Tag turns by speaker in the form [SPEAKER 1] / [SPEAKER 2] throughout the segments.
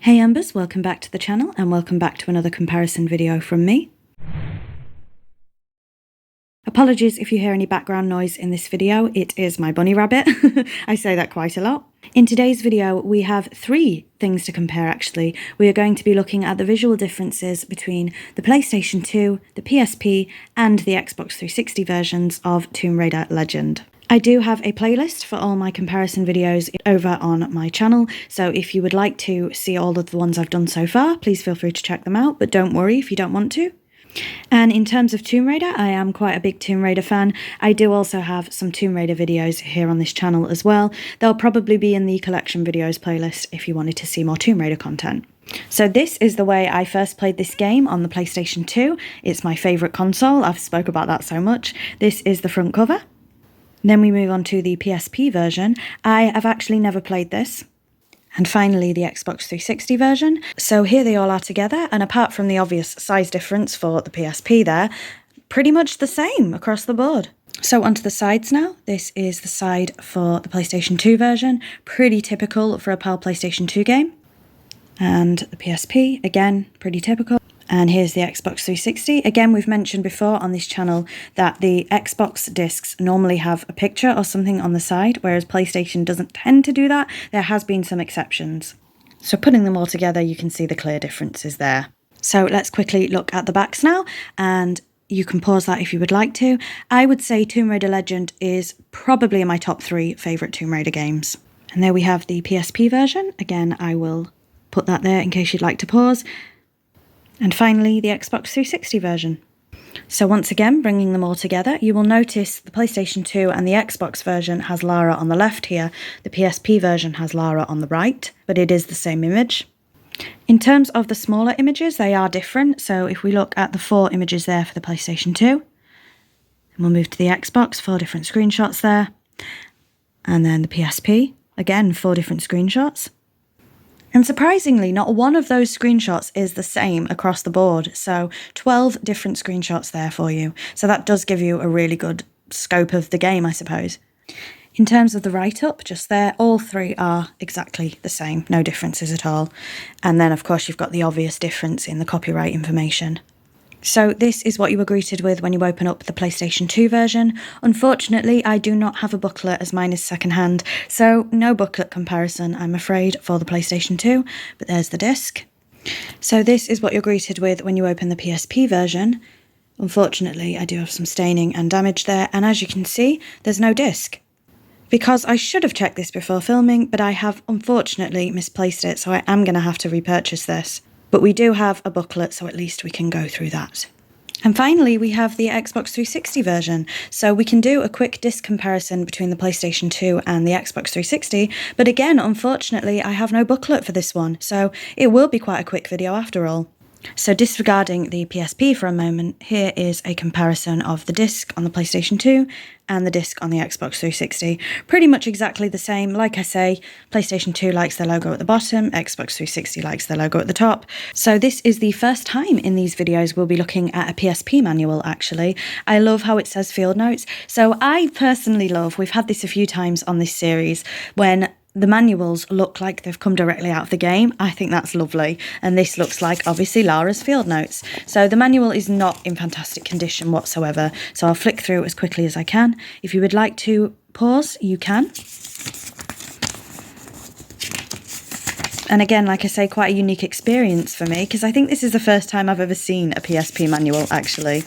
[SPEAKER 1] Hey Embers, welcome back to the channel and welcome back to another comparison video from me. Apologies if you hear any background noise in this video, it is my bunny rabbit. I say that quite a lot. In today's video we have three things to compare actually. We are going to be looking at the visual differences between the PlayStation 2, the PSP and the Xbox 360 versions of Tomb Raider Legend. I do have a playlist for all my comparison videos over on my channel, so if you would like to see all of the ones I've done so far, please feel free to check them out, but don't worry if you don't want to. And in terms of Tomb Raider, I am quite a big Tomb Raider fan. I do also have some Tomb Raider videos here on this channel as well. They'll probably be in the collection videos playlist if you wanted to see more Tomb Raider content. So this is the way I first played this game on the PlayStation 2. It's my favourite console, I've spoke about that so much. This is the front cover. Then we move on to the PSP version. I have actually never played this. And finally the Xbox 360 version. So here they all are together, and apart from the obvious size difference for the PSP there, pretty much the same across the board. So onto the sides now. This is the side for the PlayStation 2 version, pretty typical for a PAL PlayStation 2 game. And the PSP, again, pretty typical. And here's the Xbox 360. Again, we've mentioned before on this channel that the Xbox discs normally have a picture or something on the side, whereas PlayStation doesn't tend to do that. There has been some exceptions. So putting them all together, you can see the clear differences there. So let's quickly look at the backs now, and you can pause that if you would like to. I would say Tomb Raider Legend is probably in my top 3 favourite Tomb Raider games. And there we have the PSP version. Again, I will put that there in case you'd like to pause. And finally, the Xbox 360 version. So once again, bringing them all together, you will notice the PlayStation 2 and the Xbox version has Lara on the left here. The PSP version has Lara on the right, but it is the same image. In terms of the smaller images, they are different. So if we look at the 4 images there for the PlayStation 2, and we'll move to the Xbox, 4 different screenshots there. And then the PSP, again, 4 different screenshots. And surprisingly, not one of those screenshots is the same across the board. So 12 different screenshots there for you. So that does give you a really good scope of the game, I suppose. In terms of the write-up, just there, all 3 are exactly the same. No differences at all. And then, of course, you've got the obvious difference in the copyright information. So this is what you were greeted with when you open up the PlayStation 2 version. Unfortunately, I do not have a booklet as mine is secondhand, so no booklet comparison, I'm afraid, for the PlayStation 2, but there's the disc. So this is what you're greeted with when you open the PSP version. Unfortunately, I do have some staining and damage there, and as you can see, there's no disc. Because I should have checked this before filming, but I have unfortunately misplaced it, so I am going to have to repurchase this. But we do have a booklet, so at least we can go through that. And finally, we have the Xbox 360 version. So we can do a quick disc comparison between the PlayStation 2 and the Xbox 360. But again, unfortunately, I have no booklet for this one. So it will be quite a quick video after all. So disregarding the PSP for a moment, here is a comparison of the disc on the PlayStation 2 and the disc on the Xbox 360. Pretty much exactly the same. Like I say, PlayStation 2 likes their logo at the bottom, Xbox 360 likes their logo at the top. So this is the first time in these videos we'll be looking at a PSP manual, actually. I love how it says field notes. So I personally love, we've had this a few times on this series, when the manuals look like they've come directly out of the game. I think that's lovely. And this looks like, obviously, Lara's field notes. So the manual is not in fantastic condition whatsoever. So I'll flick through as quickly as I can. If you would like to pause, you can. And again, like I say, quite a unique experience for me, because I think this is the first time I've ever seen a PSP manual, actually.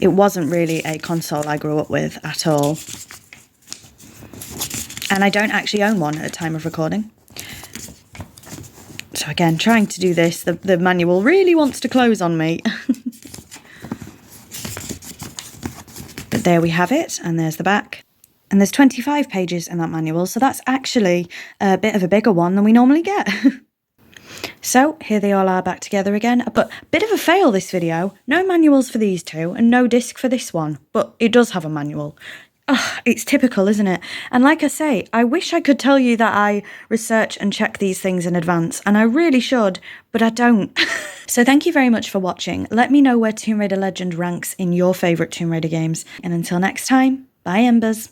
[SPEAKER 1] It wasn't really a console I grew up with at all. And I don't actually own one at the time of recording. So again, trying to do this, the manual really wants to close on me. But there we have it, and there's the back. And there's 25 pages in that manual, so that's actually a bit of a bigger one than we normally get. So here they all are back together again, but a bit of a fail this video. No manuals for these two, and no disc for this one, but it does have a manual. Ugh, it's typical, isn't it? And like I say, I wish I could tell you that I research and check these things in advance, and I really should, but I don't. So thank you very much for watching. Let me know where Tomb Raider Legend ranks in your favourite Tomb Raider games. And until next time, bye Embers.